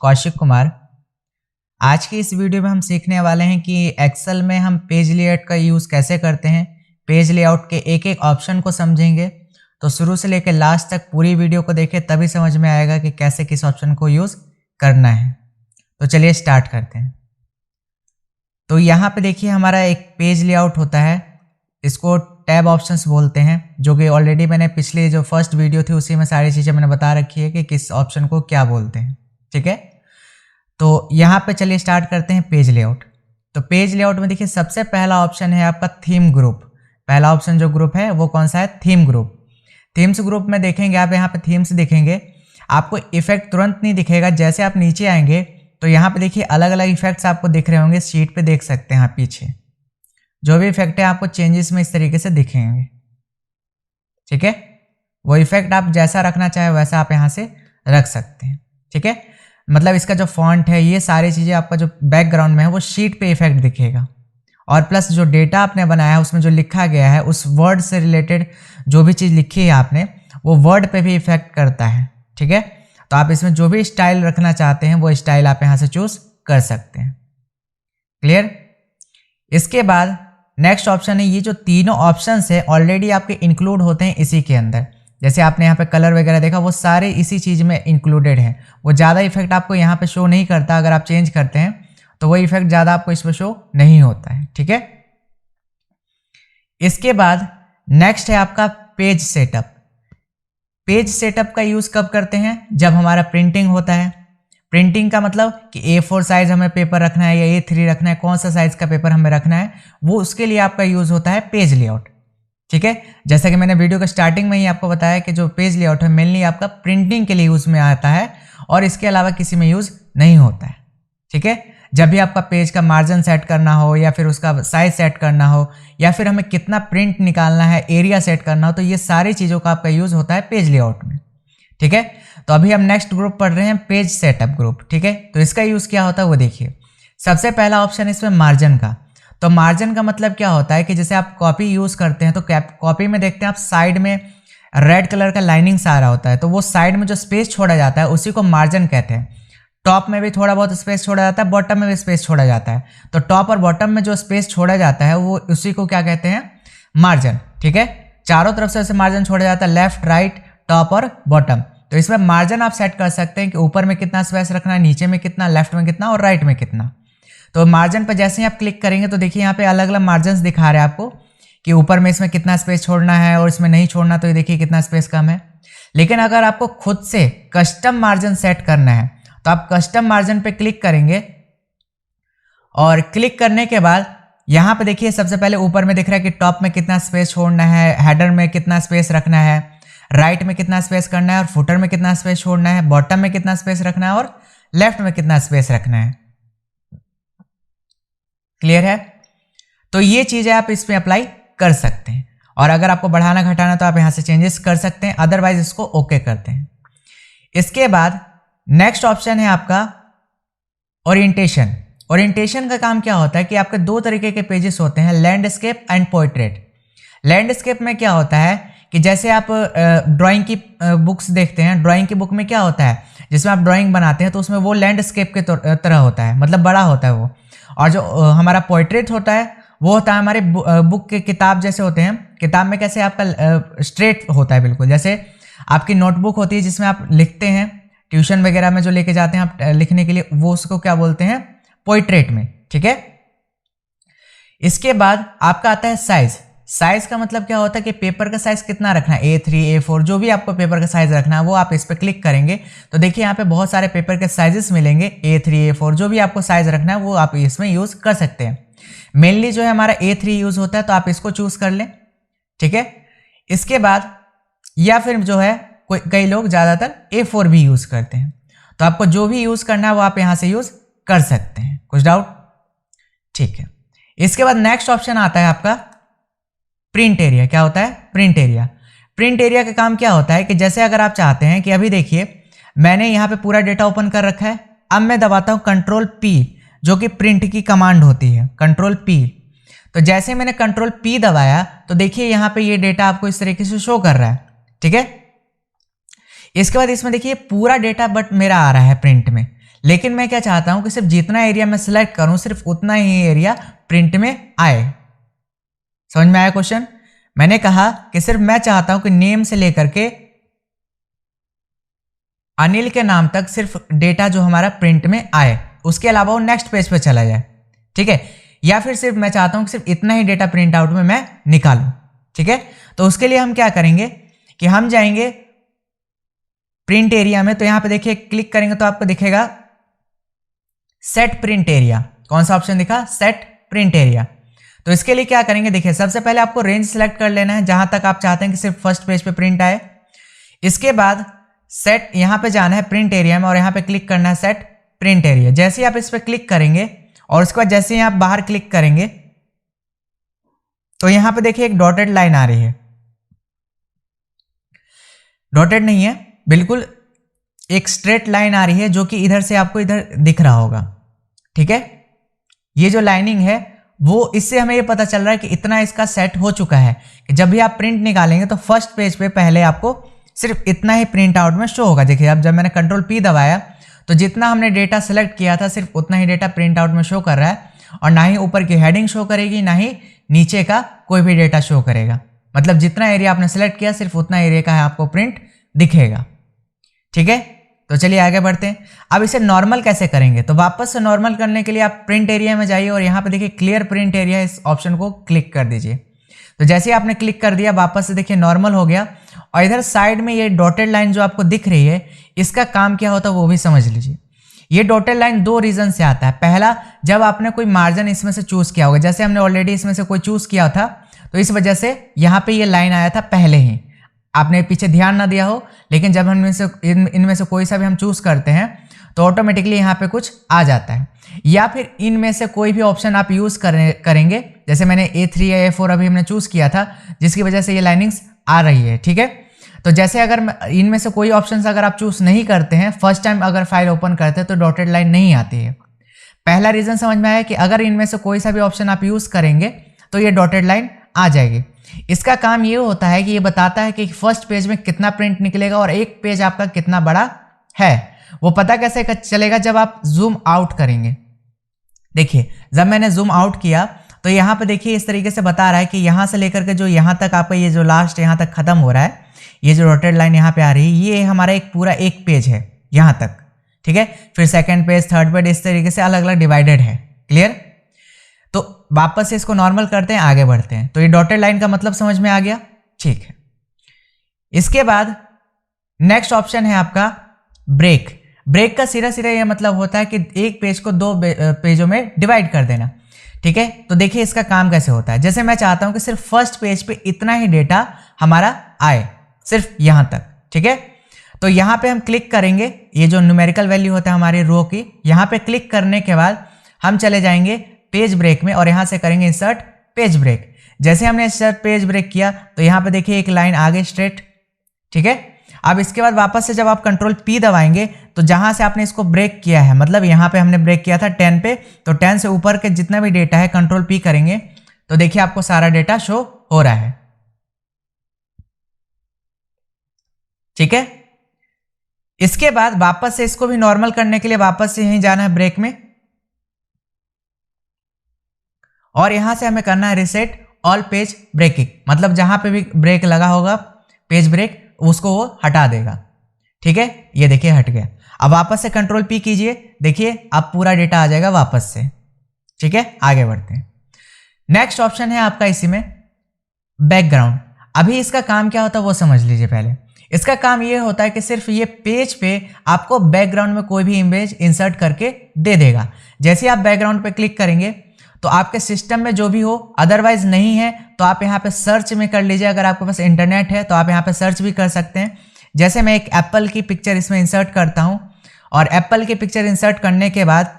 कौशिक कुमार। आज की इस वीडियो में हम सीखने वाले हैं कि एक्सेल में हम पेज लेआउट का यूज़ कैसे करते हैं। पेज लेआउट के एक एक ऑप्शन को समझेंगे, तो शुरू से लेकर लास्ट तक पूरी वीडियो को देखें, तभी समझ में आएगा कि कैसे किस ऑप्शन को यूज़ करना है। तो चलिए स्टार्ट करते हैं। तो यहाँ पे देखिए हमारा एक पेज लेआउट होता है, इसको टैब ऑप्शंस बोलते हैं, जो कि ऑलरेडी मैंने पिछली जो फर्स्ट वीडियो थी उसी में सारी चीज़ें मैंने बता रखी है कि किस ऑप्शन को क्या बोलते हैं। ठीक है, तो यहाँ पे चलिए स्टार्ट करते हैं पेज लेआउट। तो पेज लेआउट में देखिए सबसे पहला ऑप्शन है आपका थीम ग्रुप। पहला ऑप्शन जो ग्रुप है वो कौन सा है? Theme group. थीम्स ग्रुप में देखेंगे आप, यहाँ पे थीम्स दिखेंगे, आपको इफेक्ट तुरंत नहीं दिखेगा। जैसे आप नीचे आएंगे तो यहाँ पे देखिए अलग अलग इफेक्ट्स आपको दिख रहे होंगे, शीट पे देख सकते हैं आप। पीछे जो भी इफेक्ट है आपको चेंजेस में इस तरीके से दिखेंगे। ठीक है, वो इफेक्ट आप जैसा रखना चाहे वैसा आप यहाँ से रख सकते हैं। ठीक है, मतलब इसका जो फॉन्ट है, ये सारी चीज़ें आपका जो बैकग्राउंड में है वो शीट पे इफेक्ट दिखेगा, और प्लस जो डेटा आपने बनाया है उसमें जो लिखा गया है उस वर्ड से रिलेटेड जो भी चीज़ लिखी है आपने, वो वर्ड पे भी इफेक्ट करता है। ठीक है, तो आप इसमें जो भी स्टाइल रखना चाहते हैं वो स्टाइल आप यहाँ से चूज कर सकते हैं। क्लियर? इसके बाद नेक्स्ट ऑप्शन है, ये जो तीनों ऑप्शंस है ऑलरेडी आपके इंक्लूड होते हैं इसी के अंदर। जैसे आपने यहाँ पे कलर वगैरह देखा, वो सारे इसी चीज़ में इंक्लूडेड हैं। वो ज़्यादा इफेक्ट आपको यहाँ पे शो नहीं करता, अगर आप चेंज करते हैं तो वो इफेक्ट ज़्यादा आपको इस पर शो नहीं होता है। ठीक है, इसके बाद नेक्स्ट है आपका पेज सेटअप। पेज सेटअप का यूज़ कब करते हैं? जब हमारा प्रिंटिंग होता है। प्रिंटिंग का मतलब कि A4 साइज हमें पेपर रखना है या A3 रखना है, कौन सा साइज का पेपर हमें रखना है, वो उसके लिए आपका यूज़ होता है पेज लेआउट। ठीक है, जैसा कि मैंने वीडियो के स्टार्टिंग में ही आपको बताया कि जो पेज लेआउट है मेनली आपका प्रिंटिंग के लिए यूज़ में आता है, और इसके अलावा किसी में यूज़ नहीं होता है। ठीक है, जब भी आपका पेज का मार्जिन सेट करना हो, या फिर उसका साइज सेट करना हो, या फिर हमें कितना प्रिंट निकालना है, एरिया सेट करना हो, तो ये सारी चीज़ों का आपका यूज़ होता है पेज लेआउट में। ठीक है, तो अभी हम नेक्स्ट ग्रुप पढ़ रहे हैं पेज सेटअप ग्रुप। ठीक है, तो इसका यूज़ क्या होता है वो देखिए। सबसे पहला ऑप्शन है इसमें मार्जिन का। तो मार्जिन का मतलब क्या होता है कि जैसे आप कॉपी यूज़ करते हैं तो कॉपी में देखते हैं आप साइड में रेड कलर का लाइनिंग सा आ रहा होता है, तो वो साइड में जो स्पेस छोड़ा जाता है उसी को मार्जिन कहते हैं। टॉप में भी थोड़ा बहुत स्पेस छोड़ा जाता है, बॉटम में भी स्पेस छोड़ा जाता है। तो टॉप और बॉटम में जो स्पेस छोड़ा जाता है वो उसी को क्या कहते हैं? मार्जिन। ठीक है, चारों तरफ से ऐसे मार्जिन छोड़ा जाता है, लेफ्ट राइट टॉप और बॉटम। तो इसमें मार्जिन आप सेट कर सकते हैं कि ऊपर में कितना स्पेस रखना है, नीचे में कितना, लेफ्ट में कितना और राइट में कितना। तो मार्जिन पर जैसे ही आप क्लिक करेंगे तो देखिए यहाँ पे अलग अलग मार्जिन दिखा रहे हैं आपको कि ऊपर में इसमें कितना स्पेस छोड़ना है और इसमें नहीं छोड़ना, तो ये देखिए कितना स्पेस कम है। लेकिन अगर आपको खुद से कस्टम मार्जिन सेट करना है तो आप कस्टम मार्जिन पे क्लिक करेंगे, और क्लिक करने के बाद यहाँ पे देखिए सबसे पहले ऊपर में दिख रहा है कि टॉप में कितना स्पेस छोड़ना है, हेडर में कितना स्पेस रखना है, राइट में कितना स्पेस करना है, और फुटर में कितना स्पेस छोड़ना है, बॉटम में कितना स्पेस रखना है, और लेफ्ट में कितना स्पेस रखना है। क्लियर है? तो ये चीजें आप इसमें अप्लाई कर सकते हैं, और अगर आपको बढ़ाना घटाना तो आप यहां से चेंजेस कर सकते हैं, अदरवाइज इसको ओके करते हैं। इसके बाद नेक्स्ट ऑप्शन है आपका ओरिएंटेशन। ओरिएंटेशन का काम क्या होता है कि आपके दो तरीके के पेजेस होते हैं, लैंडस्केप एंड पोर्ट्रेट। लैंडस्केप में क्या होता है कि जैसे आप ड्राइंग की बुक्स देखते हैं, ड्राइंग की बुक में क्या होता है, जिसमें आप ड्राइंग बनाते हैं तो उसमें वो लैंडस्केप के तरह होता है, मतलब बड़ा होता है वो। और जो हमारा पोर्ट्रेट होता है वो होता है हमारे बुक के किताब जैसे होते हैं। किताब में कैसे आपका स्ट्रेट होता है बिल्कुल, जैसे आपकी नोटबुक होती है जिसमें आप लिखते हैं, ट्यूशन वगैरह में जो लेके जाते हैं आप लिखने के लिए, वो उसको क्या बोलते हैं? पोर्ट्रेट में। ठीक है, इसके बाद आपका आता है साइज। साइज का मतलब क्या होता है कि पेपर का साइज कितना रखना है, A3 A4 जो भी आपको पेपर का साइज रखना है वो आप इस पर क्लिक करेंगे तो देखिए यहाँ पे बहुत सारे पेपर के साइजेस मिलेंगे, A3 A4 जो भी आपको साइज रखना है वो आप इसमें यूज कर सकते हैं। मेनली जो है हमारा A3 यूज होता है, तो आप इसको चूज कर लें। ठीक है, इसके बाद या फिर जो है कई लोग ज्यादातर A4 भी यूज करते हैं, तो आपको जो भी यूज करना है वो आप यहाँ से यूज कर सकते हैं। कुछ डाउट? ठीक है, इसके बाद नेक्स्ट ऑप्शन आता है आपका प्रिंट एरिया। क्या होता है? Print area. प्रिंट एरिया का काम क्या होता है कि जैसे अगर आप चाहते हैं कि अभी देखिए मैंने यहाँ पे पूरा डेटा ओपन कर रखा है, अब मैं दबाता हूँ कंट्रोल P, जो कि प्रिंट की कमांड होती है, कंट्रोल P। तो जैसे मैंने कंट्रोल P दबाया तो देखिए यहाँ पे ये डेटा आपको इस तरीके से शो कर रहा है। ठीक है, इसके बाद इसमें देखिए पूरा डेटा बट मेरा आ रहा है प्रिंट में, लेकिन मैं क्या चाहता हूं कि सिर्फ जितना एरिया मैं सिलेक्ट करूं सिर्फ उतना ही एरिया प्रिंट में आए। समझ में आया क्वेश्चन? मैंने कहा कि सिर्फ मैं चाहता हूं कि नेम से लेकर के अनिल के नाम तक सिर्फ डेटा जो हमारा प्रिंट में आए, उसके अलावा वो नेक्स्ट पेज पे चला जाए, ठीक है। या फिर सिर्फ मैं चाहता हूं कि सिर्फ इतना ही डेटा प्रिंट आउट में मैं निकालूं, ठीक है। तो उसके लिए हम क्या करेंगे कि हम जाएंगे प्रिंट एरिया में, तो यहां पे देखिए क्लिक करेंगे तो आपको दिखेगा सेट प्रिंट एरिया। कौन सा ऑप्शन दिखा? Set print area. तो इसके लिए क्या करेंगे, देखिए सबसे पहले आपको रेंज सेलेक्ट कर लेना है जहां तक आप चाहते हैं कि सिर्फ फर्स्ट पेज पे प्रिंट आए। इसके बाद सेट यहां पे जाना है प्रिंट एरिया में और यहां पे क्लिक करना है सेट प्रिंट एरिया। जैसे ही आप इस पे क्लिक करेंगे और उसके बाद जैसे ही आप बाहर क्लिक करेंगे तो यहां पे देखिए एक डॉटेड लाइन आ रही है, डॉटेड नहीं है, बिल्कुल एक स्ट्रेट लाइन आ रही है जो कि इधर से आपको इधर दिख रहा होगा, ठीक है। ये जो लाइनिंग है वो इससे हमें ये पता चल रहा है कि इतना इसका सेट हो चुका है कि जब भी आप प्रिंट निकालेंगे तो फर्स्ट पेज पे पहले आपको सिर्फ इतना ही प्रिंट आउट में शो होगा। देखिए अब जब मैंने कंट्रोल P दबाया तो जितना हमने डेटा सेलेक्ट किया था सिर्फ उतना ही डेटा प्रिंट आउट में शो कर रहा है, और ना ही ऊपर की हेडिंग शो करेगी ना ही नीचे का कोई भी डेटा शो करेगा। मतलब जितना एरिया आपने सेलेक्ट किया सिर्फ उतना एरिया का है आपको प्रिंट दिखेगा, ठीक है। तो चलिए आगे बढ़ते हैं। अब इसे नॉर्मल कैसे करेंगे, तो वापस से नॉर्मल करने के लिए आप प्रिंट एरिया में जाइए और यहाँ पे देखिए क्लियर प्रिंट एरिया, इस ऑप्शन को क्लिक कर दीजिए। तो जैसे ही आपने क्लिक कर दिया वापस से देखिए नॉर्मल हो गया। और इधर साइड में ये डॉटेड लाइन जो आपको दिख रही है इसका काम क्या होता है वो भी समझ लीजिए। ये डॉटेड लाइन दो रीजन से आता है। पहला, जब आपने कोई मार्जिन इसमें से चूज किया होगा, जैसे हमने ऑलरेडी इसमें से कोई चूज किया था तो इस वजह से यहाँ पे ये लाइन आया था पहले ही, आपने पीछे ध्यान ना दिया हो, लेकिन जब हम इनमें से कोई सा भी हम चूज करते हैं तो ऑटोमेटिकली यहाँ पे कुछ आ जाता है। या फिर इनमें से कोई भी ऑप्शन आप यूज करेंगे, जैसे मैंने A3 या A4 अभी हमने चूज किया था जिसकी वजह से ये लाइनिंग्स आ रही है, ठीक है। तो जैसे अगर इनमें से कोई ऑप्शन अगर आप चूज नहीं करते हैं, फर्स्ट टाइम अगर फाइल ओपन करते हैं तो डॉटेड लाइन नहीं आती है। पहला रीजन समझ में आया कि अगर इनमें से कोई सा भी ऑप्शन आप यूज करेंगे तो ये डॉटेड लाइन आ जाएगी। इसका काम ये होता है कि ये बताता है कि फर्स्ट पेज में कितना प्रिंट निकलेगा और एक पेज आपका कितना बड़ा है। वो पता कैसे चलेगा, जब आप जूम आउट करेंगे। देखिए जब मैंने जूम आउट किया तो यहाँ पे देखिए इस तरीके से बता रहा है कि यहाँ से लेकर के जो यहाँ तक आपका ये जो लास्ट यहाँ तक खत्म हो रहा है, ये जो डॉटेड लाइन यहाँ पे आ रही है, ये हमारा एक पूरा एक पेज है यहाँ तक, ठीक है। फिर सेकंड पेज, थर्ड पेज, इस तरीके से अलग अलग डिवाइडेड है। क्लियर? तो वापस से इसको नॉर्मल करते हैं, आगे बढ़ते हैं। तो ये डॉटेड लाइन का मतलब समझ में आ गया, ठीक है। इसके बाद नेक्स्ट ऑप्शन है आपका ब्रेक। ब्रेक का सीधा सीधा यह मतलब होता है कि एक पेज को दो पेजों में डिवाइड कर देना, ठीक है। तो देखिए इसका काम कैसे होता है। जैसे मैं चाहता हूं कि सिर्फ फर्स्ट पेज पे इतना ही डेटा हमारा आए, सिर्फ यहां तक, ठीक है। तो यहां पे हम क्लिक करेंगे, ये जो न्यूमेरिकल वैल्यू होता है हमारे रो की, यहां पे क्लिक करने के बाद हम चले जाएंगे पेज ब्रेक में और यहां से करेंगे इंसर्ट पेज ब्रेक। जैसे हमने इंसर्ट पेज ब्रेक किया तो यहां पे देखिए एक लाइन आ गई स्ट्रेट, ठीक है। अब इसके बाद वापस से जब आप कंट्रोल P दबाएंगे तो जहां से आपने इसको ब्रेक किया है, मतलब यहां पे हमने ब्रेक किया था 10 पे, तो 10 से ऊपर के जितना भी डेटा है कंट्रोल P करेंगे तो देखिए आपको सारा डेटा शो हो रहा है, ठीक है। इसके बाद वापस से इसको भी नॉर्मल करने के लिए वापस से यहीं जाना है ब्रेक में और यहां से हमें करना है रिसेट ऑल पेज ब्रेकिंग, मतलब जहां पे भी ब्रेक लगा होगा पेज ब्रेक उसको वो हटा देगा, ठीक है। ये देखिए हट गया। अब वापस से कंट्रोल P कीजिए, देखिए अब पूरा डेटा आ जाएगा वापस से, ठीक है। आगे बढ़ते हैं। नेक्स्ट ऑप्शन है आपका इसी में बैकग्राउंड। अभी इसका काम क्या होता है वो समझ लीजिए पहले। इसका काम ये होता है कि सिर्फ ये पेज पे आपको बैकग्राउंड में कोई भी इमेज इंसर्ट करके दे देगा। जैसे आप बैकग्राउंड पे क्लिक करेंगे तो आपके सिस्टम में जो भी हो, अदरवाइज नहीं है तो आप यहाँ पे सर्च में कर लीजिए। अगर आपके पास इंटरनेट है तो आप यहाँ पे सर्च भी कर सकते हैं। जैसे मैं एक एप्पल की पिक्चर इसमें इंसर्ट करता हूं और एप्पल की पिक्चर इंसर्ट करने के बाद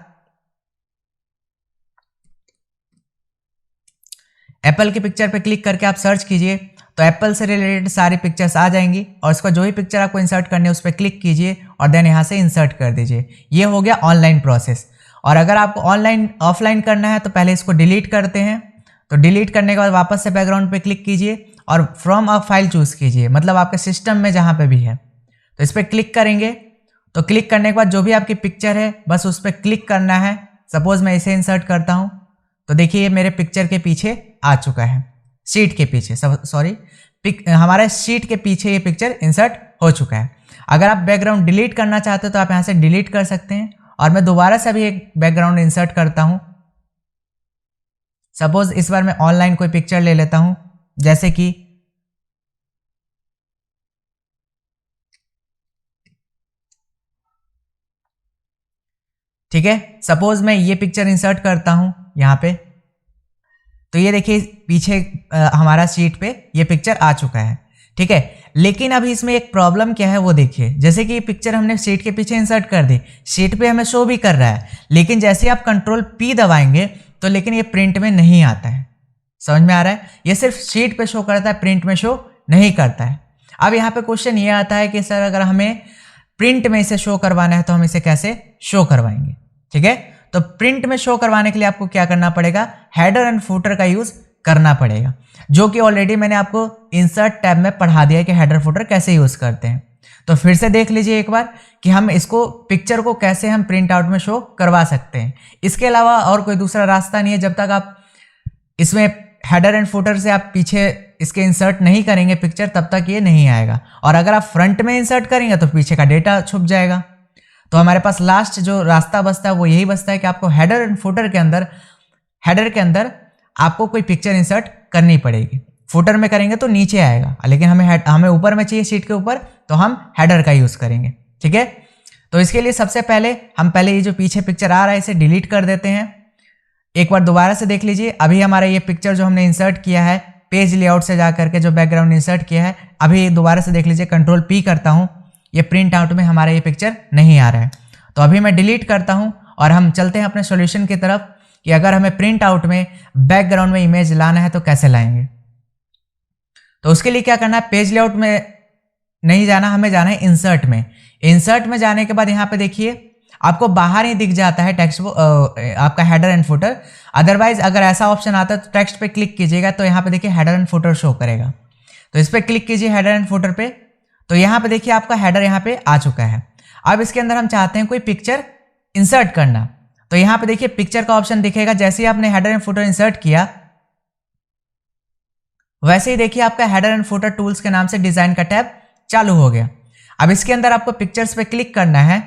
एप्पल की पिक्चर पे क्लिक करके आप सर्च कीजिए तो एप्पल से रिलेटेड सारी पिक्चर्स आ जाएंगी और उसका जो ही पिक्चर आपको इंसर्ट करनी है उस पर क्लिक कीजिए और देन यहाँ से इंसर्ट कर दीजिए। ये हो गया ऑनलाइन प्रोसेस। और अगर आपको ऑनलाइन ऑफलाइन करना है तो पहले इसको डिलीट करते हैं। तो डिलीट करने के बाद वापस से बैकग्राउंड पे क्लिक कीजिए और फ्रॉम अ फाइल चूज कीजिए, मतलब आपके सिस्टम में जहाँ पे भी है तो इस पर क्लिक करेंगे तो क्लिक करने के बाद जो भी आपकी पिक्चर है बस उस पर क्लिक करना है। सपोज मैं इसे इंसर्ट करता हूँ तो देखिए ये मेरे पिक्चर के पीछे आ चुका है, शीट के पीछे, सॉरी हमारे शीट के पीछे ये पिक्चर इंसर्ट हो चुका है। अगर आप बैकग्राउंड डिलीट करना चाहते हो तो आप यहाँ से डिलीट कर सकते हैं। और मैं दोबारा से अभी एक बैकग्राउंड इंसर्ट करता हूँ। सपोज इस बार मैं ऑनलाइन कोई पिक्चर ले लेता हूँ, जैसे कि ठीक है, सपोज मैं ये पिक्चर इंसर्ट करता हूँ यहाँ पे, तो ये देखिए पीछे हमारा शीट पे ये पिक्चर आ चुका है। ठीक है, लेकिन अभी इसमें एक प्रॉब्लम क्या है वो देखिए। जैसे कि ये पिक्चर हमने शीट के पीछे इंसर्ट कर दी, शीट पे हमें शो भी कर रहा है, लेकिन जैसे आप कंट्रोल पी दबाएंगे तो लेकिन ये प्रिंट में नहीं आता है। समझ में आ रहा है? ये सिर्फ शीट पे शो करता है, प्रिंट में शो नहीं करता है। अब यहाँ पे क्वेश्चन ये आता है कि सर अगर हमें प्रिंट में इसे शो करवाना है तो हम इसे कैसे शो करवाएंगे? ठीक है, तो प्रिंट में शो करवाने के लिए आपको क्या करना पड़ेगा? हेडर एंड फुटर का यूज करना पड़ेगा, जो कि ऑलरेडी मैंने आपको इंसर्ट टैब में पढ़ा दिया है कि हेडर फुटर कैसे यूज करते हैं। तो फिर से देख लीजिए एक बार कि हम इसको पिक्चर को कैसे हम प्रिंट आउट में शो करवा सकते हैं। इसके अलावा और कोई दूसरा रास्ता नहीं है। जब तक आप इसमें हेडर एंड फुटर से आप पीछे इसके इंसर्ट नहीं करेंगे पिक्चर, तब तक ये नहीं आएगा। और अगर आप फ्रंट में इंसर्ट करेंगे तो पीछे का डेटा छुप जाएगा। तो हमारे पास लास्ट जो रास्ता बचता है वो यही बचता है कि आपको हेडर एंड फुटर के अंदर, हेडर के अंदर आपको कोई पिक्चर इंसर्ट करनी पड़ेगी। फुटर में करेंगे तो नीचे आएगा, लेकिन हमें ऊपर में चाहिए शीट के ऊपर, तो हम हेडर का यूज करेंगे। ठीक है, तो इसके लिए सबसे पहले हम ये जो पीछे पिक्चर आ रहा है इसे डिलीट कर देते हैं। एक बार दोबारा से देख लीजिए, अभी हमारा ये पिक्चर जो हमने इंसर्ट किया है पेज लेआउट से जा करके जो बैकग्राउंड इंसर्ट किया है, अभी दोबारा से देख लीजिए, कंट्रोल पी करता हूँ, ये प्रिंट आउट में हमारा ये पिक्चर नहीं आ रहा है। तो अभी मैं डिलीट करता हूँ और हम चलते हैं अपने सॉल्यूशन की तरफ कि अगर हमें प्रिंट आउट में बैकग्राउंड में इमेज लाना है तो कैसे लाएंगे। तो उसके लिए क्या करना है? पेज लेआउट में नहीं जाना, हमें जाना है इंसर्ट में। इंसर्ट में जाने के बाद यहाँ पे देखिए आपको बाहर ही दिख जाता है टेक्स्ट आपका हेडर एंड फुटर। अदरवाइज अगर ऐसा ऑप्शन आता है तो टेक्स्ट पे क्लिक कीजिएगा तो यहाँ पे देखिए हेडर एंड फुटर शो करेगा। तो इस पर क्लिक कीजिए हेडर एंड फुटर पे, तो यहाँ पे देखिए आपका हेडर यहाँ पे आ चुका है। अब इसके अंदर हम चाहते हैं कोई पिक्चर इंसर्ट करना, तो यहाँ पे देखिए पिक्चर का ऑप्शन दिखेगा। जैसे ही आपने हेडर एंड फुटर इंसर्ट किया वैसे ही देखिए आपका हेडर एंड फुटर टूल्स के नाम से डिजाइन का टैब चालू हो गया। अब इसके अंदर आपको पिक्चर्स पे क्लिक करना है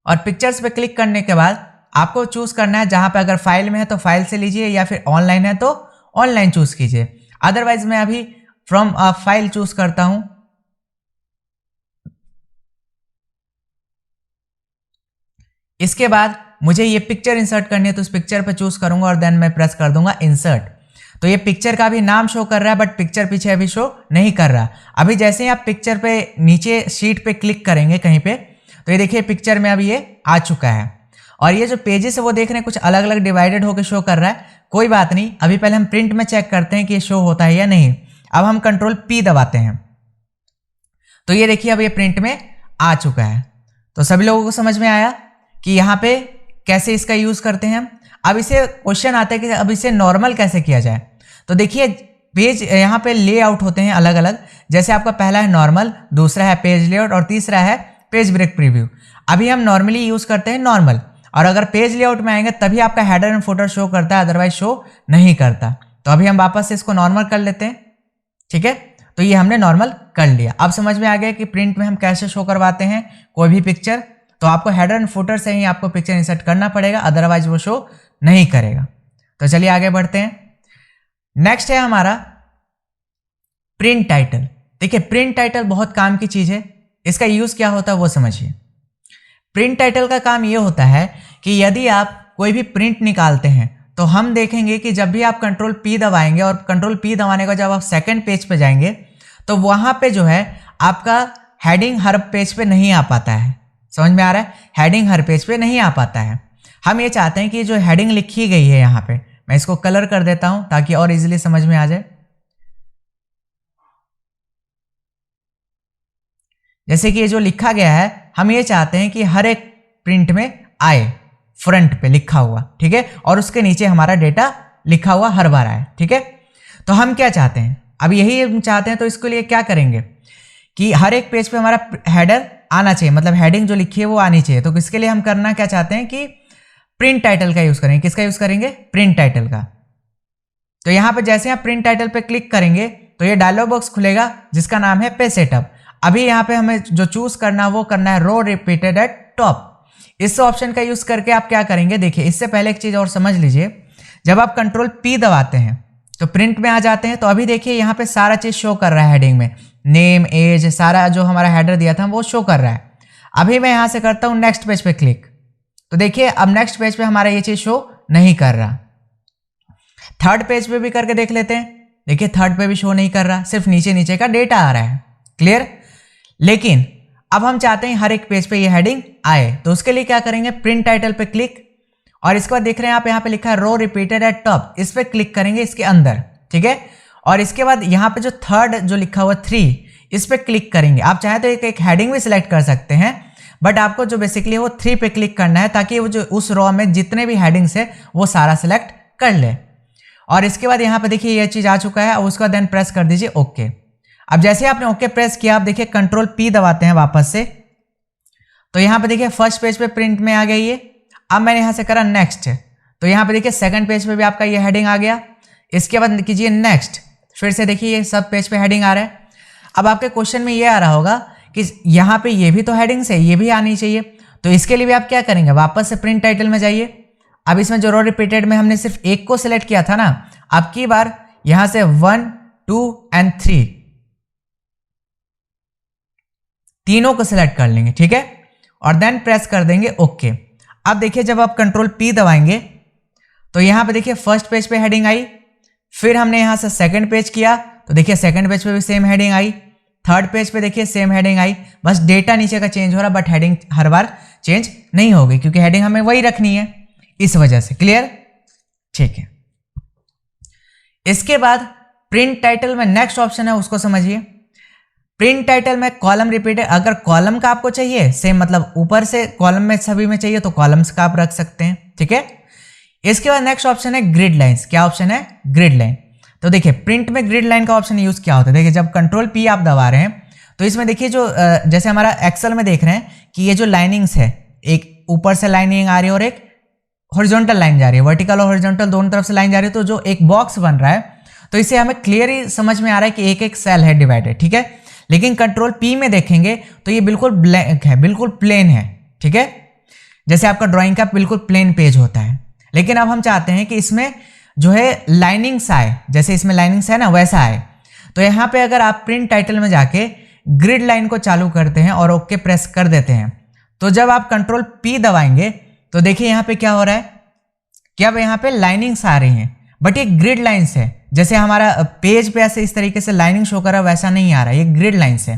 और पिक्चर्स पे क्लिक करने के बाद आपको चूज करना है, जहां पे अगर फाइल में है तो फाइल से लीजिए या फिर ऑनलाइन है तो ऑनलाइन चूज कीजिए। अदरवाइज मैं अभी फ्रॉम अ फाइल चूज करता हूं। इसके बाद मुझे ये पिक्चर इंसर्ट करनी है तो इस पिक्चर पे चूज करूंगा और देन मैं प्रेस कर दूंगा इंसर्ट। तो ये पिक्चर का भी नाम शो कर रहा है बट पिक्चर पीछे अभी शो नहीं कर रहा। अभी जैसे ही आप पिक्चर पे नीचे शीट पे क्लिक करेंगे कहीं पे, तो ये देखिए पिक्चर में अभी ये आ चुका है। और ये जो पेजेस है वो देख रहे हैं कुछ अलग अलग डिवाइडेड होकर शो कर रहा है। कोई बात नहीं, अभी पहले हम प्रिंट में चेक करते हैं कि ये शो होता है या नहीं। अब हम कंट्रोल पी दबाते हैं तो ये देखिए अब ये प्रिंट में आ चुका है। तो सभी लोगों को समझ में आया कि यहाँ पे कैसे इसका यूज करते हैं। अब इसे क्वेश्चन आता है कि अब इसे नॉर्मल कैसे किया जाए। तो देखिए पेज यहाँ पे लेआउट होते हैं अलग अलग, जैसे आपका पहला है नॉर्मल, दूसरा है पेज लेआउट और तीसरा है पेज ब्रेक प्रीव्यू। अभी हम नॉर्मली यूज करते हैं नॉर्मल, और अगर पेज लेआउट में आएंगे तभी आपका हेडर एंड फुटर शो करता है, अदरवाइज शो नहीं करता। तो अभी हम वापस से इसको नॉर्मल कर लेते हैं। ठीक है, तो ये हमने नॉर्मल कर लिया। अब समझ में आ गया कि प्रिंट में हम कैसे शो करवाते हैं कोई भी पिक्चर। तो आपको हेडर एंड फुटर से ही आपको पिक्चर इंसर्ट करना पड़ेगा, अदरवाइज वो शो नहीं करेगा। तो चलिए आगे बढ़ते हैं। नेक्स्ट है हमारा प्रिंट टाइटल। देखिए प्रिंट टाइटल बहुत काम की चीज है। इसका यूज क्या होता है वो समझिए। प्रिंट टाइटल का काम ये होता है कि यदि आप कोई भी प्रिंट निकालते हैं तो हम देखेंगे कि जब भी आप कंट्रोल पी दबाएंगे और कंट्रोल पी दबाने का जब आप सेकंड पेज पे जाएंगे तो वहां पे जो है आपका हेडिंग हर पेज पे नहीं आ पाता है। समझ में आ रहा है? हेडिंग हर पेज पे नहीं आ पाता है। हम ये चाहते हैं कि जो हेडिंग लिखी गई है यहाँ पे, मैं इसको कलर कर देता हूं ताकि और इजीली समझ में आ जाए। जैसे कि ये जो लिखा गया है हम ये चाहते हैं कि हर एक प्रिंट में आए, फ्रंट पे लिखा हुआ, ठीक है, और उसके नीचे हमारा डेटा लिखा हुआ हर बार आए। ठीक है, तो हम क्या चाहते हैं? अब यही हम चाहते हैं, तो इसके लिए क्या करेंगे कि हर एक पेज पे हमारा हेडर आना चाहिए, मतलब हेडिंग जो लिखी है वो आनी चाहिए। तो इसके लिए हम करना क्या चाहते हैं कि प्रिंट टाइटल का यूज करेंगे। किसका यूज करेंगे? प्रिंट टाइटल का। तो यहाँ पे जैसे आप प्रिंट टाइटल पे क्लिक करेंगे तो ये डायलॉग बॉक्स खुलेगा जिसका नाम है पेज सेटअप। अभी यहाँ पे हमें जो चूज करना है वो करना है रो रिपीटेड एट टॉप। इस ऑप्शन का यूज करके आप क्या करेंगे, देखिए इससे पहले एक चीज और समझ लीजिए, जब आप कंट्रोल पी दबाते हैं तो प्रिंट में आ जाते हैं। तो अभी देखिए यहाँ पे सारा चीज शो कर रहा है हेडिंग में, नेम, एज, सारा जो हमारा हेडर दिया था वो शो कर रहा है। अभी मैं यहाँ से करता हूँ नेक्स्ट पेज पे क्लिक, तो देखिए अब नेक्स्ट पेज पे हमारा ये चीज शो नहीं कर रहा। थर्ड पेज पे भी करके देख लेते हैं, देखिए थर्ड पे भी शो नहीं कर रहा, सिर्फ नीचे नीचे का डेटा आ रहा है। क्लियर? लेकिन अब हम चाहते हैं हर एक पेज पे ये हेडिंग आए, तो उसके लिए क्या करेंगे, प्रिंट टाइटल पे क्लिक, और इसके बाद देख रहे हैं आप यहाँ पे लिखा है रो रिपीटेड एट टॉप, इस पे क्लिक करेंगे इसके अंदर, ठीक है। और इसके बाद यहाँ पे जो थर्ड जो लिखा हुआ 3, इस पे क्लिक करेंगे। आप चाहे तो एक हेडिंग भी सिलेक्ट कर सकते हैं, बट आपको जो बेसिकली वो 3 पे क्लिक करना है ताकि वो जो उस रो में जितने भी हेडिंग्स है वो सारा सिलेक्ट कर ले। और इसके बाद यहाँ पे देखिए ये चीज आ चुका है, और उसका देन प्रेस कर दीजिए ओके। अब जैसे आपने ओके प्रेस किया, आप देखिए कंट्रोल पी दबाते हैं वापस से, तो यहाँ पे देखिए फर्स्ट पेज पे प्रिंट में आ गई है। अब मैंने यहाँ से करा नेक्स्ट, तो यहाँ पे देखिए सेकंड पेज पे भी आपका ये हेडिंग आ गया। इसके बाद कीजिए नेक्स्ट, फिर से देखिए ये सब पेज पे हेडिंग आ रहा है। अब आपके क्वेश्चन में ये आ रहा होगा कि यहाँ पे ये भी तो हेडिंग्स है, ये भी आनी चाहिए। तो इसके लिए भी आप क्या करेंगे, वापस से प्रिंट टाइटल में जाइए। अब इसमें जो रो रिपीटेड में हमने सिर्फ एक को सिलेक्ट किया था ना, अब की बार यहां से 1, 2 एंड 3 तीनों को सिलेक्ट कर लेंगे, ठीक है, और देन प्रेस कर देंगे ओके। अब देखिए जब आप कंट्रोल पी दबाएंगे तो यहां पे देखिए फर्स्ट पेज पे हेडिंग आई, फिर हमने यहां से सेकंड पेज किया तो देखिए सेकंड पेज पे भी सेम हेडिंग आई, थर्ड पेज पे देखिए सेम हेडिंग आई, बस डेटा नीचे का चेंज हो रहा, but heading her bar change नहीं होगी क्योंकि हेडिंग हमें वही रखनी है, इस वजह से। क्लियर? ठीक है। इसके बाद प्रिंट टाइटल में नेक्स्ट ऑप्शन है, उसको समझिए। प्रिंट टाइटल में कॉलम रिपीटेड, अगर कॉलम का आपको चाहिए सेम, मतलब ऊपर से कॉलम में सभी में चाहिए तो कॉलम्स का आप रख सकते हैं, ठीक है। इसके बाद नेक्स्ट ऑप्शन है ग्रिड लाइंस। क्या ऑप्शन है? Grid line. तो देखिए प्रिंट में ग्रिड लाइन का ऑप्शन यूज क्या होता है, देखिए जब कंट्रोल पी आप दबा रहे हैं तो इसमें देखिए जो जैसे हमारा एक्सेल में देख रहे हैं कि ये जो लाइनिंग्स है, एक ऊपर से लाइनिंग आ रही है और एक हॉरिजॉन्टल लाइन जा रही है, वर्टिकल और हॉरिजॉन्टल दोनों तरफ से लाइन जा रही है, तो जो एक बॉक्स बन रहा है तो इसे हमें क्लियरली समझ में आ रहा है कि एक एक सेल है डिवाइडेड, ठीक है। लेकिन कंट्रोल पी में देखेंगे तो ये बिल्कुल ब्लैंक है, बिल्कुल प्लेन है, ठीक है, जैसे आपका ड्राइंग का बिल्कुल प्लेन पेज होता है। लेकिन अब हम चाहते हैं कि इसमें जो है लाइनिंग्स आए, जैसे इसमें लाइनिंग्स है ना वैसा आए। तो यहाँ पे अगर आप प्रिंट टाइटल में जाके ग्रिड लाइन को चालू करते हैं और ओके प्रेस कर देते हैं, तो जब आप कंट्रोल पी दबाएंगे तो देखिए यहाँ पे क्या हो रहा है कि अब यहाँ पे लाइनिंग्स आ रही हैं, बट ये ग्रिड लाइन्स है। जैसे हमारा पेज पे ऐसे इस तरीके से लाइनिंग शो कर रहा है वैसा नहीं आ रहा है, ये ग्रिड लाइन्स है।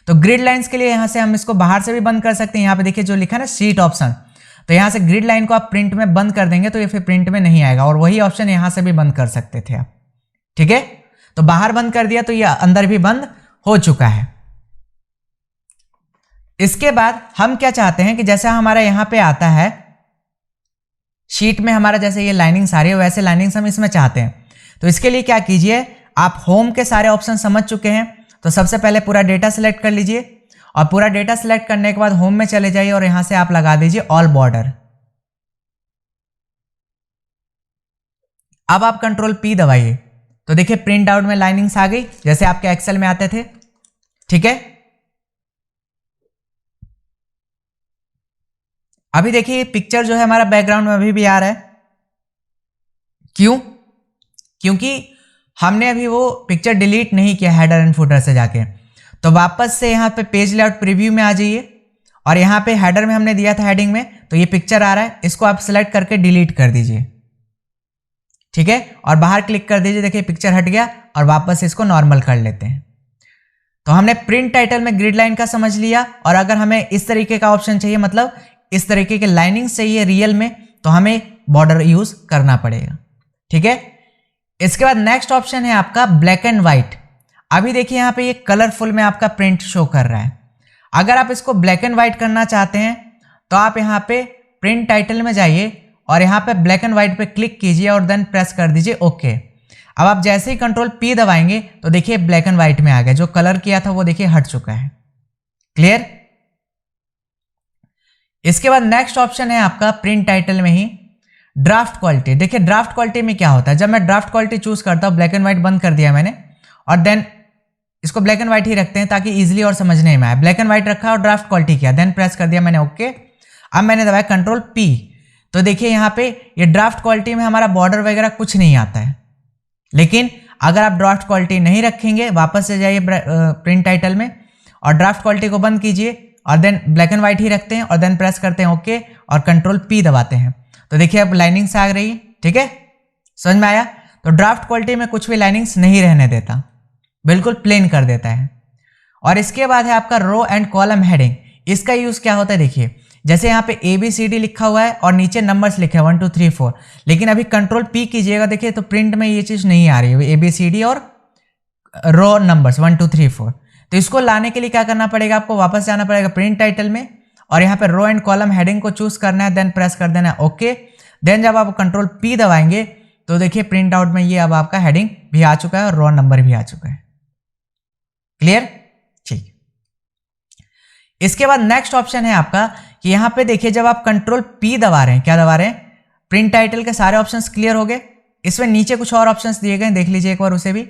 तो ग्रिड लाइन्स के लिए यहाँ से हम इसको बाहर से भी बंद कर सकते हैं। यहाँ पे देखिए जो लिखा है ना शीट ऑप्शन, तो यहाँ से ग्रिड लाइन को आप प्रिंट में बंद कर देंगे तो ये फिर प्रिंट में नहीं आएगा, और वही ऑप्शन यहाँ से भी बंद कर सकते थे आप, ठीक है। तो बाहर बंद कर दिया तो ये अंदर भी बंद हो चुका है। इसके बाद हम क्या चाहते हैं कि जैसा हमारा यहाँ पे आता है शीट में हमारा जैसे ये लाइनिंग्स आ रही है वैसे लाइनिंग्स हम इसमें चाहते हैं। तो इसके लिए क्या कीजिए, आप होम के सारे ऑप्शन समझ चुके हैं, तो सबसे पहले पूरा डेटा सिलेक्ट कर लीजिए, और पूरा डेटा सिलेक्ट करने के बाद होम में चले जाइए और यहां से आप लगा दीजिए ऑल बॉर्डर। अब आप कंट्रोल पी दबाइए तो देखिए प्रिंट आउट में लाइनिंग्स आ गई जैसे आपके एक्सेल में आते थे, ठीक है। अभी देखिए पिक्चर जो है हमारा बैकग्राउंड में अभी भी आ रहा है, क्यों? क्योंकि हमने अभी वो पिक्चर डिलीट नहीं किया हेडर एंड फुटर से जाके। तो वापस से यहाँ पे पेज लेआउट प्रीव्यू में आ जाइए, और यहाँ पे हेडर में हमने दिया था हेडिंग में, तो ये पिक्चर आ रहा है, इसको आप सिलेक्ट करके डिलीट कर दीजिए, ठीक है, और बाहर क्लिक कर दीजिए। देखिए पिक्चर हट गया, और वापस इसको नॉर्मल कर लेते हैं। तो हमने प्रिंट टाइटल में ग्रिड लाइन का समझ लिया, और अगर हमें इस तरीके का ऑप्शन चाहिए, मतलब इस तरीके के लाइनिंग्स चाहिए रियल में, तो हमें बॉर्डर यूज करना पड़ेगा, ठीक है। इसके बाद नेक्स्ट ऑप्शन है आपका ब्लैक एंड व्हाइट। अभी देखिए यहाँ पे ये कलरफुल में आपका प्रिंट शो कर रहा है। अगर आप इसको ब्लैक एंड व्हाइट करना चाहते हैं तो आप यहाँ पे प्रिंट टाइटल में जाइए और यहाँ पे ब्लैक एंड व्हाइट पे क्लिक कीजिए और देन प्रेस कर दीजिए ओके। अब आप जैसे ही कंट्रोल P दबाएंगे तो देखिए ब्लैक एंड व्हाइट में आ गया, जो कलर किया था वो देखिए हट चुका है। क्लियर। इसके बाद नेक्स्ट ऑप्शन है आपका प्रिंट टाइटल में ही ड्राफ्ट क्वालिटी। देखिए ड्राफ्ट क्वालिटी में क्या होता है, जब मैं ड्राफ्ट क्वालिटी चूज करता हूं, ब्लैक एंड व्हाइट बंद कर दिया मैंने, और देन इसको ब्लैक एंड व्हाइट ही रखते हैं ताकि इजीली और समझने में आए। ब्लैक एंड व्हाइट रखा और ड्राफ्ट क्वालिटी किया, देन प्रेस कर दिया मैंने ओके। अब मैंने दबाया कंट्रोल P, तो देखिए यहाँ पे ये ड्राफ्ट क्वालिटी में हमारा बॉर्डर वगैरह कुछ नहीं आता है। लेकिन अगर आप ड्राफ्ट क्वालिटी नहीं रखेंगे, वापस से जाइए प्रिंट टाइटल में और ड्राफ्ट क्वालिटी को बंद कीजिए और देन ब्लैक एंड व्हाइट ही रखते हैं और देन प्रेस करते हैं ओके और कंट्रोल P दबाते हैं, तो देखिए अब लाइनिंग्स आ रही है। ठीक है, समझ में आया। तो ड्राफ्ट क्वालिटी में कुछ भी लाइनिंग्स नहीं रहने देता, बिल्कुल प्लेन कर देता है। और इसके बाद है आपका रो एंड कॉलम हेडिंग। इसका यूज क्या होता है, देखिए जैसे यहाँ पे ABCD लिखा हुआ है और नीचे नंबर्स लिखे हैं 1 2 3 4, लेकिन अभी कंट्रोल P कीजिएगा, देखिए तो प्रिंट में ये चीज नहीं आ रही है ABCD और रो नंबर्स 1 2 3 4। तो इसको लाने के लिए क्या करना पड़ेगा, आपको वापस जाना पड़ेगा प्रिंट टाइटल में और यहाँ पे रो एंड कॉलम हेडिंग को चूज करना है, देन प्रेस कर देना है ओके। देन जब आप कंट्रोल P दबाएंगे तो देखिए प्रिंट आउट में ये अब आपका हेडिंग भी आ चुका है और रो नंबर भी आ चुका है। क्लियर, ठीक। इसके बाद नेक्स्ट ऑप्शन है आपका कि यहाँ पे देखिए जब आप कंट्रोल P दबा रहे हैं, क्या दबा रहे हैं, प्रिंट टाइटल के सारे ऑप्शंस क्लियर हो गए। इसमें नीचे कुछ और ऑप्शंस दिए गए, देख लीजिए एक बार उसे भी।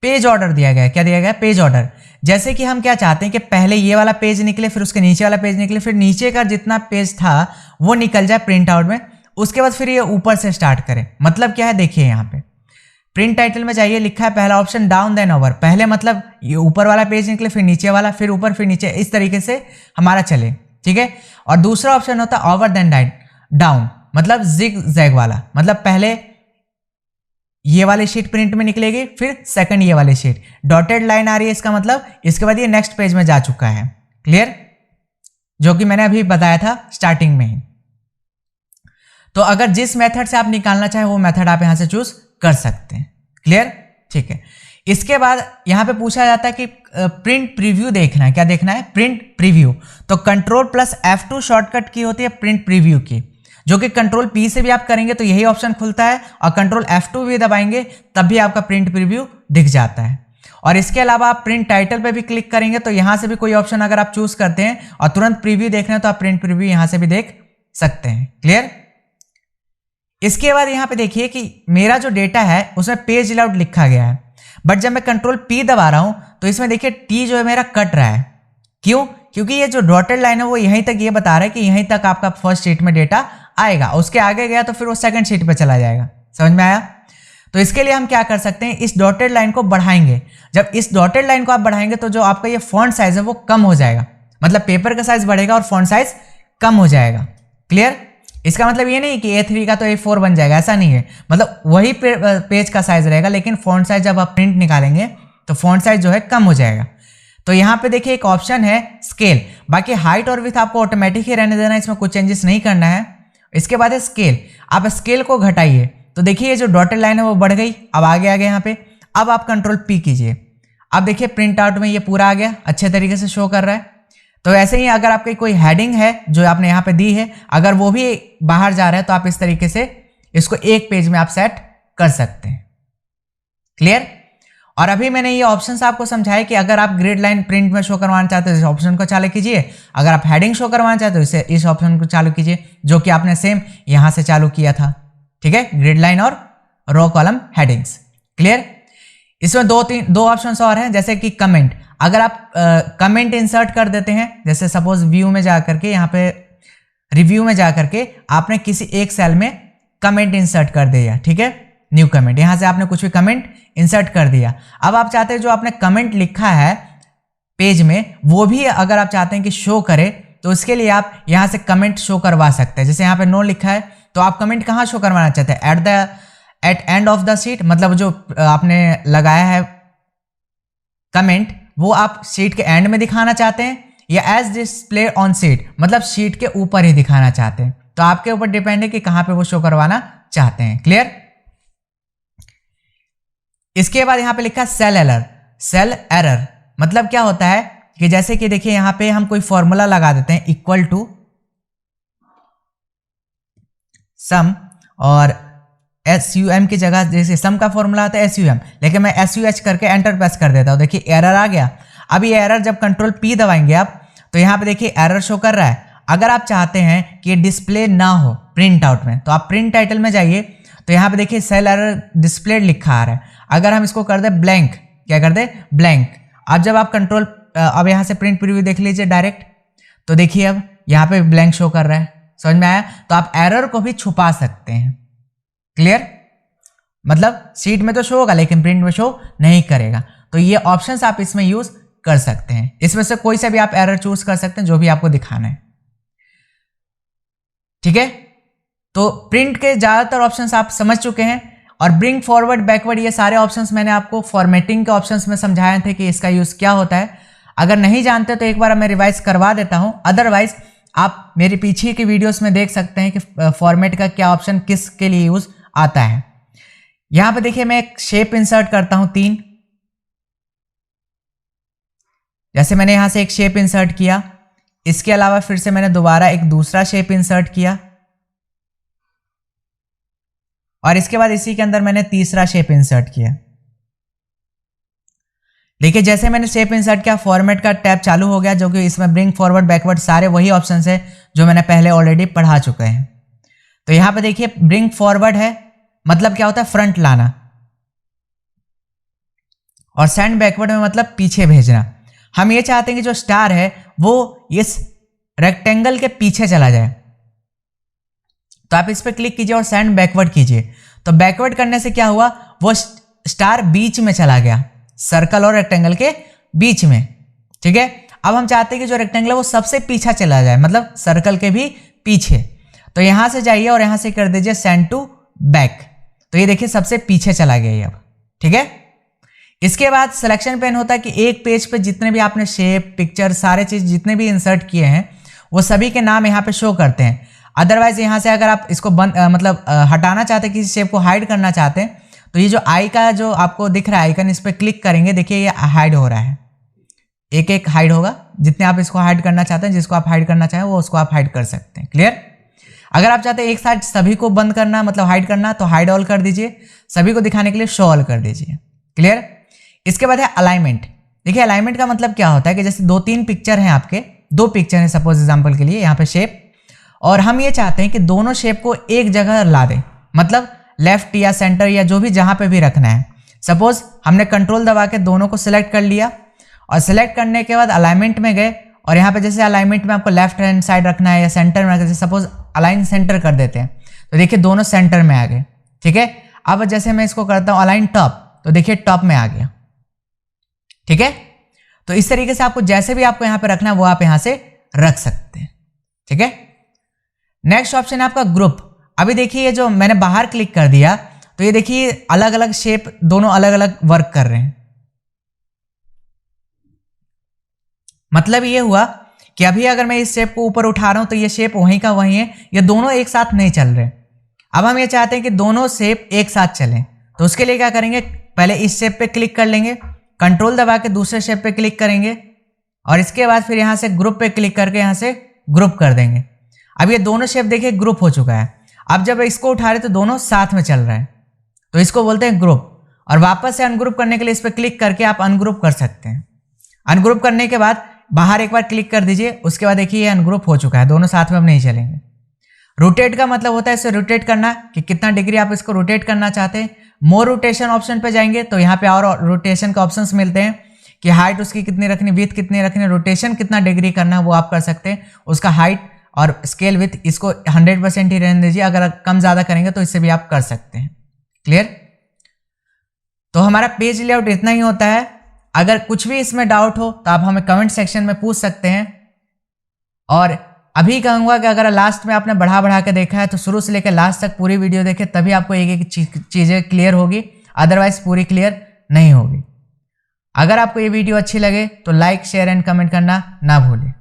पेज ऑर्डर दिया गया है, क्या दिया गया है, पेज ऑर्डर। जैसे कि हम क्या चाहते हैं कि पहले ये वाला पेज निकले, फिर उसके नीचे वाला पेज निकले, फिर नीचे का जितना पेज था वो निकल जाए प्रिंट आउट में, उसके बाद फिर ये ऊपर से स्टार्ट करें। मतलब क्या है, देखिए यहाँ पे प्रिंट टाइटल में जाइए, लिखा है पहला ऑप्शन डाउन देन ओवर, पहले मतलब ये ऊपर वाला पेज निकले, फिर नीचे वाला, फिर ऊपर, फिर नीचे, इस तरीके से हमारा चले। ठीक है। और दूसरा ऑप्शन होता है ओवर देन डाउन, मतलब जिग जैग वाला, मतलब पहले ये वाली शीट प्रिंट में निकलेगी, फिर सेकंड ये वाली शीट, डॉटेड लाइन आ रही है, इसका मतलब इसके बाद ये नेक्स्ट पेज में जा चुका है। क्लियर, जो कि मैंने अभी बताया था स्टार्टिंग में ही। तो अगर जिस मेथड से आप निकालना चाहे वो मेथड आप यहां से चूज कर सकते हैं। क्लियर, ठीक है। इसके बाद यहां पे पूछा जाता है कि प्रिंट प्रीव्यू देखना है, क्या देखना है, प्रिंट प्रीव्यू। तो कंट्रोल प्लस F2 शॉर्टकट की होती है प्रिंट प्रीव्यू की, जो कि कंट्रोल P से भी आप करेंगे तो यही ऑप्शन खुलता है, और कंट्रोल F2 भी दबाएंगे तब भी आपका प्रिंट प्रीव्यू दिख जाता है। और इसके अलावा आप प्रिंट टाइटल पे भी क्लिक करेंगे तो यहां से भी कोई ऑप्शन अगर आप चूज करते हैं और तुरंत प्रीव्यू देखना है तो आप प्रिंट प्रीव्यू यहां से भी देख सकते हैं। क्लियर। इसके बाद यहां पे देखिए कि मेरा जो डेटा है उसमें पेज लेआउट लिखा गया है, बट जब मैं कंट्रोल P दबा रहा हूं तो इसमें देखिए T जो है मेरा कट रहा है। क्यों? क्योंकि ये जो डॉटेड लाइन है वो यहीं तक ये बता रहा है कि यहीं तक आपका फर्स्ट शीट में डेटा आएगा, उसके आगे गया तो फिर वो सेकंड शीट पे चला जाएगा। समझ में आया। तो इसके लिए हम क्या कर सकते हैं, इस डॉटेड लाइन को बढ़ाएंगे। जब इस डॉटेड लाइन को आप बढ़ाएंगे तो जो आपका ये फॉन्ट साइज है वो कम हो जाएगा, मतलब पेपर का साइज बढ़ेगा और फॉन्ट साइज कम हो जाएगा। क्लियर। इसका मतलब ये नहीं कि A3 का तो A4 बन जाएगा, ऐसा नहीं है, मतलब वही पेज का साइज रहेगा, लेकिन फॉन्ट साइज जब आप प्रिंट निकालेंगे तो फॉन्ट साइज जो है कम हो जाएगा। तो यहाँ पे देखिए एक ऑप्शन है स्केल, बाकी हाइट और विड्थ आपको ऑटोमेटिक ही रहने देना है, इसमें कुछ चेंजेस नहीं करना है। इसके बाद है स्केल, आप स्केल को घटाइए तो देखिए ये जो डॉटेड लाइन है वो बढ़ गई, अब आगे आ गया यहाँ पे। अब आप कंट्रोल P कीजिए, अब देखिए प्रिंट आउट में ये पूरा आ गया, अच्छे तरीके से शो कर रहा है। तो ऐसे ही अगर आपकी कोई हेडिंग है जो आपने यहाँ पे दी है, अगर वो भी बाहर जा रहा है तो आप इस तरीके से इसको एक पेज में आप सेट कर सकते हैं। क्लियर। और अभी मैंने ये ऑप्शंस आपको समझाए कि अगर आप ग्रिड लाइन प्रिंट में शो करवाना चाहते हो इस ऑप्शन को चालू कीजिए, अगर आप हेडिंग शो करवाना चाहते हो इस ऑप्शन को चालू कीजिए, जो कि आपने सेम यहां से चालू किया था। ठीक है, ग्रिड लाइन और रो कॉलम हेडिंग्स। क्लियर। इसमें दो ऑप्शंस और हैं, जैसे कि कमेंट। अगर आप कमेंट इंसर्ट कर देते हैं, जैसे सपोज व्यू में जाकर के, यहाँ पे रिव्यू में जाकर के आपने किसी एक सेल में कमेंट इंसर्ट कर दिया, ठीक है, न्यू कमेंट, यहां से आपने कुछ भी कमेंट इंसर्ट कर दिया। अब आप चाहते हैं जो आपने कमेंट लिखा है पेज में वो भी अगर आप चाहते हैं कि शो करे, तो उसके लिए आप यहां से कमेंट शो करवा सकते हैं। जैसे यहाँ पे नो लिखा है तो आप कमेंट कहाँ शो करवाना चाहते हैं, at end of the sheet, मतलब जो आपने लगाया है कमेंट वो आप शीट के एंड में दिखाना चाहते हैं, या एज डिस्प्ले ऑन शीट, मतलब शीट के ऊपर ही दिखाना चाहते हैं। तो आपके ऊपर डिपेंड है कि कहां पे वो शो करवाना चाहते हैं। क्लियर। इसके बाद यहां पे लिखा है सेल एरर, मतलब क्या होता है कि जैसे कि देखिए यहां पे हम कोई फॉर्मूला लगा देते हैं इक्वल टू सम, और SUM की जगह जैसे सम का फॉर्मूला होता है SUM, लेकिन मैं SUH करके एंटर प्रेस कर देता हूँ। देखिए एरर आ गया। अब ये एरर जब कंट्रोल P दबाएंगे आप तो यहाँ पे देखिए एरर शो कर रहा है। अगर आप चाहते हैं कि ये डिस्प्ले ना हो प्रिंट आउट में तो आप प्रिंट टाइटल में जाइए, तो यहाँ पे देखिए सेल एरर डिस्प्लेड लिखा आ रहा है। अगर हम इसको कर दे ब्लैंक, क्या कर दे ब्लैंक, अब जब आप कंट्रोल अब यहाँ से प्रिंट प्रीव्यू देख लीजिए डायरेक्ट, तो देखिए अब यहाँ पे ब्लैंक शो कर रहा है। समझ में आया? तो आप एरर को भी छुपा सकते हैं। क्लियर? मतलब सीट में तो शो होगा लेकिन प्रिंट में शो नहीं करेगा। तो ये ऑप्शंस आप इसमें यूज कर सकते हैं। इसमें से कोई सा भी आप एरर चूज कर सकते हैं जो भी आपको दिखाना है। ठीक है, तो प्रिंट के ज्यादातर ऑप्शंस आप समझ चुके हैं, और ब्रिंग फॉरवर्ड बैकवर्ड ये सारे ऑप्शंस मैंने आपको फॉर्मेटिंग के ऑप्शंस में समझाए थे कि इसका यूज क्या होता है। अगर नहीं जानते तो एक बार मैं रिवाइज करवा देता हूं, अदरवाइज आप मेरे पीछे की वीडियोस में देख सकते हैं कि फॉर्मेट का क्या ऑप्शन किसके लिए यूज आता है। यहां पे देखिए मैं एक शेप इंसर्ट करता हूं 3, जैसे मैंने यहां से एक शेप इंसर्ट किया, इसके अलावा फिर से मैंने दोबारा एक दूसरा शेप इंसर्ट किया, और इसके बाद इसी के अंदर मैंने तीसरा शेप इंसर्ट किया। देखिए जैसे मैंने शेप इंसर्ट किया फॉर्मेट का टैब चालू हो गया, जो कि इसमें ब्रिंग फॉरवर्ड बैकवर्ड सारे वही ऑप्शंस है जो मैंने पहले ऑलरेडी पढ़ा चुके हैं। तो यहां पे देखिए ब्रिंग फॉरवर्ड है, मतलब क्या होता है फ्रंट लाना, और सेंड बैकवर्ड में मतलब पीछे भेजना। हम ये चाहते हैं कि जो स्टार है वो इस रेक्टेंगल के पीछे चला जाए, तो आप इस पर क्लिक कीजिए और सेंड बैकवर्ड कीजिए। तो बैकवर्ड करने से क्या हुआ, वो स्टार बीच में चला गया, सर्कल और रेक्टेंगल के बीच में। ठीक है, अब हम चाहते हैं कि जो रेक्टेंगल है वो सबसे पीछे चला जाए, मतलब सर्कल के भी पीछे। तो यहां से जाइए और यहां से कर दीजिए सेंड टू बैक, तो ये देखिए सबसे पीछे चला गया ये अब। ठीक है, इसके बाद सिलेक्शन पेन होता है कि एक पेज पे जितने भी आपने शेप पिक्चर सारे चीज जितने भी इंसर्ट किए हैं वो सभी के नाम यहाँ पे शो करते हैं। अदरवाइज यहाँ से अगर आप इसको बंद हटाना चाहते हैं, किसी शेप को हाइड करना चाहते हैं, तो ये जो आई का जो आपको दिख रहा है आइकन, इस पर क्लिक करेंगे, देखिए ये हाइड हो रहा है, एक एक हाइड होगा। जितने आप इसको हाइड करना चाहते हैं, जिसको आप हाइड करना चाहें वो उसको आप हाइड कर सकते हैं। क्लियर? अगर आप चाहते हैं एक साथ सभी को बंद करना मतलब हाइड करना, तो हाइड ऑल कर दीजिए, सभी को दिखाने के लिए शो ऑल कर दीजिए। क्लियर? इसके बाद है अलाइनमेंट। देखिए अलाइनमेंट का मतलब क्या होता है कि जैसे 2-3 पिक्चर हैं आपके, 2 पिक्चर हैं सपोज एग्जांपल के लिए, यहाँ पे शेप, और हम ये चाहते हैं कि दोनों शेप को एक जगह ला दें, मतलब लेफ्ट या सेंटर या जो भी जहां पे भी रखना है। सपोज हमने कंट्रोल दबा के दोनों को सिलेक्ट कर लिया, और सिलेक्ट करने के बाद अलाइनमेंट में गए, और यहाँ पे जैसे अलाइनमेंट में आपको लेफ्ट हैंड साइड रखना है या सेंटर में रखना है, सपोज अलाइन सेंटर कर देते हैं, तो देखिए दोनों सेंटर में आ गए। ठीक है, अब जैसे मैं इसको करता हूँ अलाइन टॉप, तो देखिए टॉप में आ गया। ठीक है, तो इस तरीके से आपको जैसे भी आपको यहाँ पे रखना है वो आप यहाँ से रख सकते हैं। ठीक है, नेक्स्ट ऑप्शन है आपका ग्रुप। अभी देखिए ये जो मैंने बाहर क्लिक कर दिया, तो ये देखिए अलग अलग शेप दोनों अलग अलग वर्क कर रहे हैं। मतलब ये हुआ कि अभी अगर मैं इस शेप को ऊपर उठा रहा हूं तो ये शेप वहीं का वहीं है, ये दोनों एक साथ नहीं चल रहे। अब हम ये चाहते हैं कि दोनों शेप एक साथ चलें, तो उसके लिए क्या करेंगे, पहले इस शेप पे क्लिक कर लेंगे, कंट्रोल दबा के दूसरे शेप पे क्लिक करेंगे, और इसके बाद फिर यहां से ग्रुप पे क्लिक करके यहां से ग्रुप कर देंगे। अब ये दोनों शेप देखिए ग्रुप हो चुका है। अब जब इसको उठा रहे तो दोनों साथ में चल रहा है, तो इसको बोलते हैं ग्रुप। और वापस से अनग्रुप करने के लिए इस पर क्लिक करके आप अनग्रुप कर सकते हैं। अनग्रुप करने के बाद बाहर एक बार क्लिक कर दीजिए, उसके बाद देखिए ये अनग्रुप हो चुका है, दोनों साथ में अब नहीं चलेंगे। रोटेट का मतलब होता है इसे रोटेट करना, कि कितना डिग्री आप इसको रोटेट करना चाहते हैं। मोर रोटेशन ऑप्शन पे जाएंगे तो यहाँ पे और रोटेशन के ऑप्शंस मिलते हैं कि हाइट उसकी कितनी रखनी, विड्थ कितनी रखनी, रोटेशन कितना डिग्री करना है वो आप कर सकते हैं। उसका हाइट और स्केल विथ इसको 100% ही रहने दीजिए, अगर कम ज्यादा करेंगे तो इससे भी आप कर सकते हैं। क्लियर? तो हमारा पेज लेआउट इतना ही होता है। अगर कुछ भी इसमें डाउट हो तो आप हमें कमेंट सेक्शन में पूछ सकते हैं। और अभी कहूंगा कि अगर लास्ट में आपने बढ़ा के देखा है तो शुरू से लेकर लास्ट तक पूरी वीडियो देखें, तभी आपको एक एक चीजें क्लियर होगी, अदरवाइज पूरी क्लियर नहीं होगी। अगर आपको ये वीडियो अच्छी लगे तो लाइक शेयर एंड कमेंट करना ना भूलें।